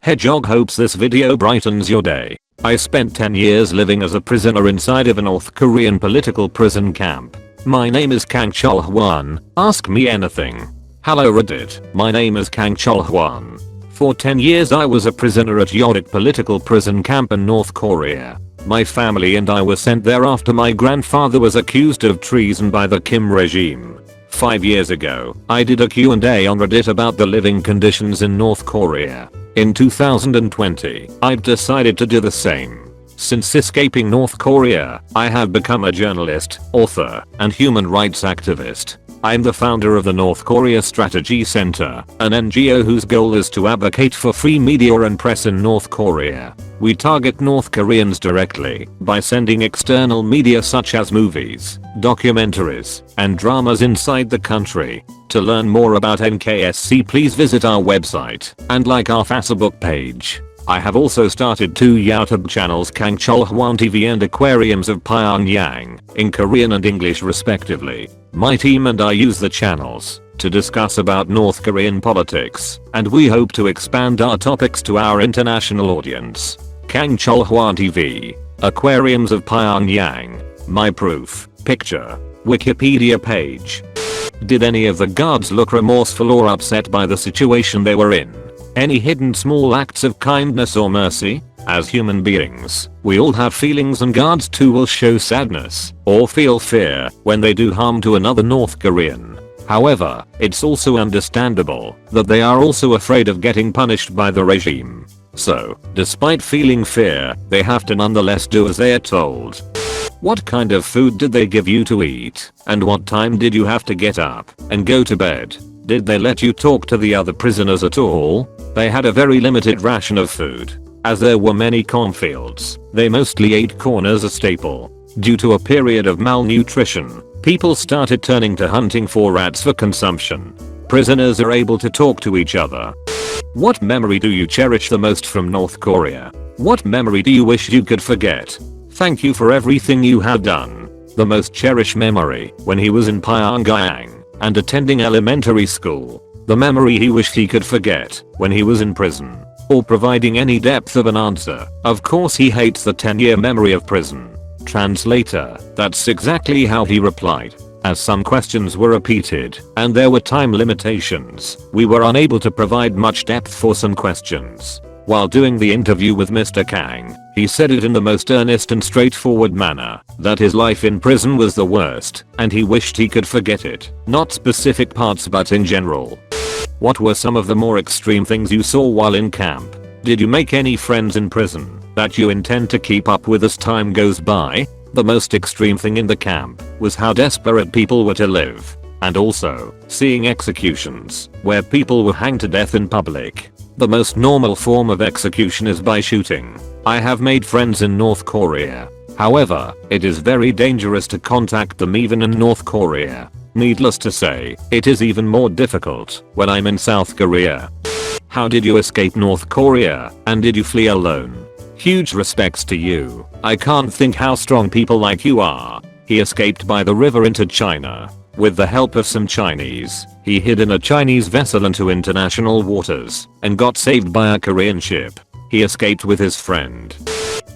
Hedgehog hopes this video brightens your day. I spent 10 years living as a prisoner inside of a North Korean political prison camp. My name is Kang Chol-hwan, ask me anything. Hello Reddit, my name is Kang Chol-hwan. For 10 years I was a prisoner at Yorik political prison camp in North Korea. My family and I were sent there after my grandfather was accused of treason by the Kim regime. 5 years ago, I did a Q&A on Reddit about the living conditions in North Korea. In 2020, I've decided to do the same. Since escaping North Korea, I have become a journalist, author, and human rights activist. I'm the founder of the North Korea Strategy Center, an NGO whose goal is to advocate for free media and press in North Korea. We target North Koreans directly by sending external media such as movies, documentaries, and dramas inside the country. To learn more about NKSC, please visit our website and like our Facebook page. I have also started 2 YouTube channels, Kang Chol-hwan TV and Aquariums of Pyongyang, in Korean and English respectively. My team and I use the channels to discuss about North Korean politics, and we hope to expand our topics to our international audience. Kang Chol-hwan TV, Aquariums of Pyongyang, my proof, picture, Wikipedia page. Did any of the guards look remorseful or upset by the situation they were in? Any hidden small acts of kindness or mercy? As human beings, we all have feelings, and guards too will show sadness or feel fear when they do harm to another North Korean. However, it's also understandable that they are also afraid of getting punished by the regime. So, despite feeling fear, they have to nonetheless do as they are told. What kind of food did they give you to eat? And what time did you have to get up and go to bed? Did they let you talk to the other prisoners at all? They had a very limited ration of food. As there were many cornfields, they mostly ate corn as a staple. Due to a period of malnutrition, people started turning to hunting for rats for consumption. Prisoners are able to talk to each other. What memory do you cherish the most from North Korea? What memory do you wish you could forget? Thank you for everything you have done. The most cherished memory, when he was in Pyongyang and attending elementary school. The memory he wished he could forget, when he was in prison. Or providing any depth of an answer. Of course he hates the 10-year memory of prison. Translator, that's exactly how he replied. As some questions were repeated, and there were time limitations, we were unable to provide much depth for some questions. While doing the interview with Mr. Kang, he said it in the most earnest and straightforward manner, that his life in prison was the worst, and he wished he could forget it. Not specific parts but in general. What were some of the more extreme things you saw while in camp? Did you make any friends in prison that you intend to keep up with as time goes by? The most extreme thing in the camp was how desperate people were to live. And also, seeing executions, where people were hanged to death in public. The most normal form of execution is by shooting. I have made friends in North Korea. However, it is very dangerous to contact them even in North Korea. Needless to say, it is even more difficult when I'm in South Korea. How did you escape North Korea, and did you flee alone? Huge respects to you. I can't think how strong people like you are. He escaped by the river into China. With the help of some Chinese, he hid in a Chinese vessel into international waters and got saved by a Korean ship. He escaped with his friend.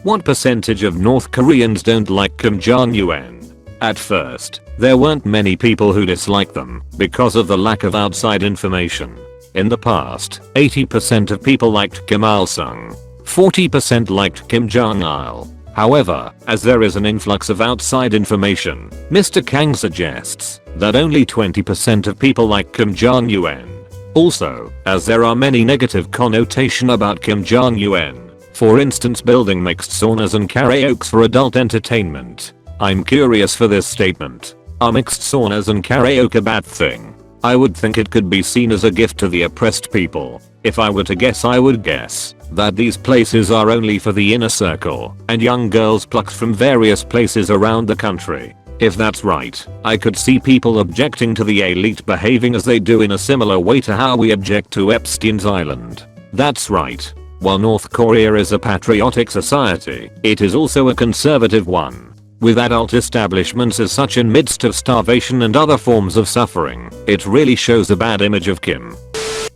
What percentage of North Koreans don't like Kim Jong-un? At first, there weren't many people who disliked them because of the lack of outside information. In the past, 80% of people liked Kim Il-sung. 40% liked Kim Jong-il. However, as there is an influx of outside information, Mr. Kang suggests that only 20% of people like Kim Jong-un. Also, as there are many negative connotation about Kim Jong-un, for instance building mixed saunas and karaoke for adult entertainment. I'm curious for this statement. Are mixed saunas and karaoke a bad thing? I would think it could be seen as a gift to the oppressed people. If I were to guess, I would guess that these places are only for the inner circle and young girls plucked from various places around the country. If that's right, I could see people objecting to the elite behaving as they do in a similar way to how we object to Epstein's Island. That's right. While North Korea is a patriotic society, it is also a conservative one. With adult establishments as such in midst of starvation and other forms of suffering, it really shows a bad image of Kim.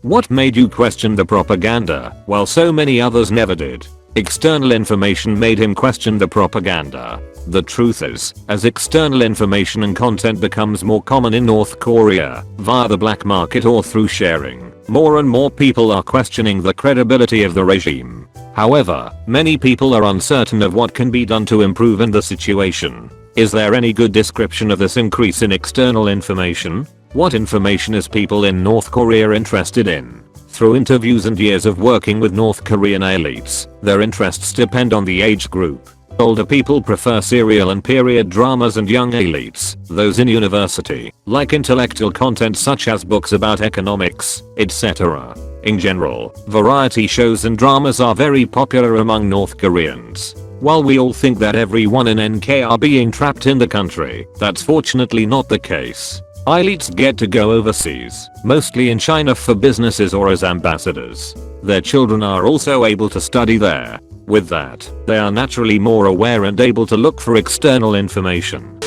What made you question the propaganda while so many others never did? External information made him question the propaganda. The truth is, as external information and content becomes more common in North Korea, via the black market or through sharing, more and more people are questioning the credibility of the regime. However, many people are uncertain of what can be done to improve in the situation. Is there any good description of this increase in external information? What information is people in North Korea interested in? Through interviews and years of working with North Korean elites, their interests depend on the age group. Older people prefer serial and period dramas, and young elites, those in university, like intellectual content such as books about economics, etc. In general, variety shows and dramas are very popular among North Koreans. While we all think that everyone in NK are being trapped in the country, that's fortunately not the case. Elites get to go overseas, mostly in China for businesses or as ambassadors. Their children are also able to study there. With that, they are naturally more aware and able to look for external information.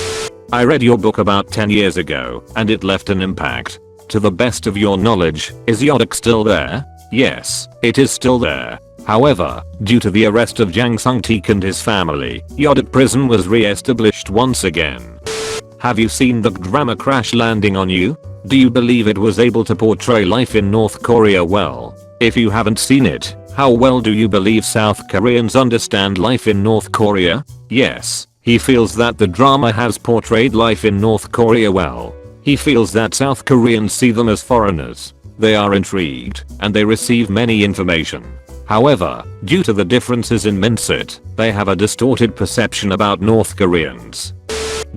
I read your book about 10 years ago, and it left an impact. To the best of your knowledge, is Yodok still there? Yes, it is still there. However, due to the arrest of Jang Sung-taek and his family, Yodok prison was re-established once again. Have you seen the drama Crash Landing on You? Do you believe it was able to portray life in North Korea well? If you haven't seen it, how well do you believe South Koreans understand life in North Korea? Yes, he feels that the drama has portrayed life in North Korea well. He feels that South Koreans see them as foreigners. They are intrigued, and they receive many information. However, due to the differences in mindset, they have a distorted perception about North Koreans.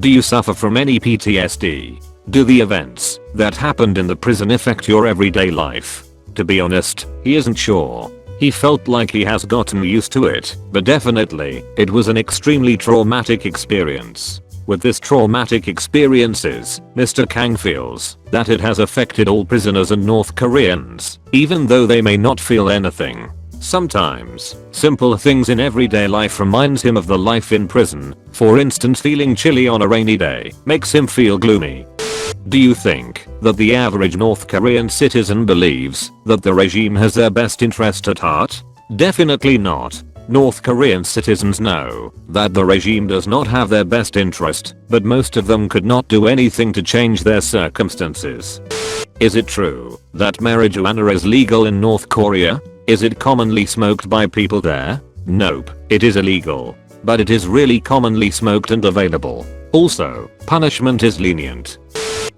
Do you suffer from any PTSD? Do the events that happened in the prison affect your everyday life? To be honest, he isn't sure. He felt like he has gotten used to it, but definitely, it was an extremely traumatic experience. With this traumatic experiences, Mr. Kang feels that it has affected all prisoners and North Koreans, even though they may not feel anything. Sometimes, simple things in everyday life reminds him of the life in prison. For instance, feeling chilly on a rainy day makes him feel gloomy. Do you think that the average North Korean citizen believes that the regime has their best interest at heart? Definitely not. North Korean citizens know that the regime does not have their best interest, but most of them could not do anything to change their circumstances. Is it true that marijuana is legal in North Korea? Is it commonly smoked by people there? Nope, it is illegal. But it is really commonly smoked and available. Also, punishment is lenient.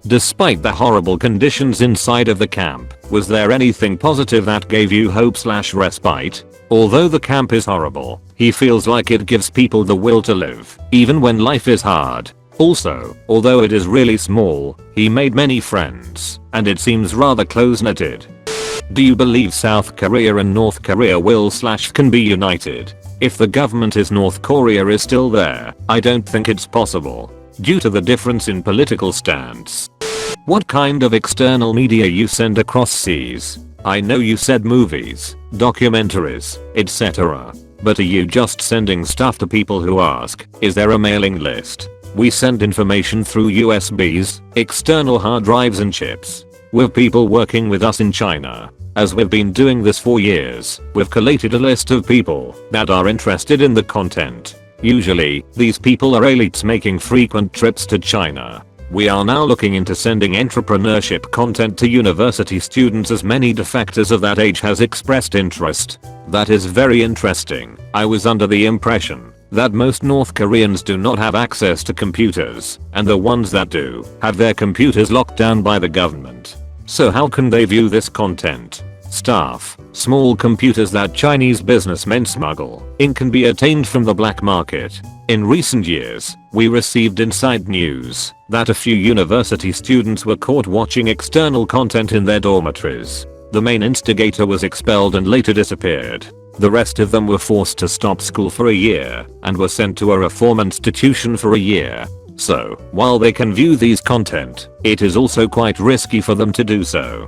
Despite the horrible conditions inside of the camp, was there anything positive that gave you hope/respite? Although the camp is horrible, he feels like it gives people the will to live, even when life is hard. Also, although it is really small, he made many friends, and it seems rather close-knitted. Do you believe South Korea and North Korea will/can be united? If the government is North Korea is still there, I don't think it's possible, due to the difference in political stance. What kind of external media you send across seas? I know you said movies, documentaries, etc. But are you just sending stuff to people who ask? Is there a mailing list? We send information through USBs, external hard drives and chips. With people working with us in China. As we've been doing this for years, we've collated a list of people that are interested in the content. Usually, these people are elites making frequent trips to China. We are now looking into sending entrepreneurship content to university students, as many defectors of that age has expressed interest. That is very interesting. I was under the impression that most North Koreans do not have access to computers, and the ones that do have their computers locked down by the government. So how can they view this content? Staff, small computers that Chinese businessmen smuggle in can be obtained from the black market. In recent years, we received inside news that a few university students were caught watching external content in their dormitories. The main instigator was expelled and later disappeared. The rest of them were forced to stop school for a year and were sent to a reform institution for a year. So, while they can view these content, it is also quite risky for them to do so.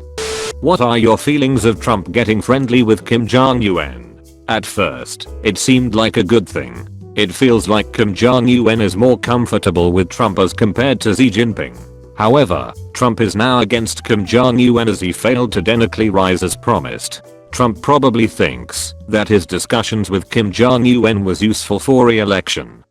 What are your feelings of Trump getting friendly with Kim Jong-un? At first, it seemed like a good thing. It feels like Kim Jong-un is more comfortable with Trump as compared to Xi Jinping. However, Trump is now against Kim Jong-un as he failed to denuclearize as promised. Trump probably thinks that his discussions with Kim Jong-un was useful for re-election.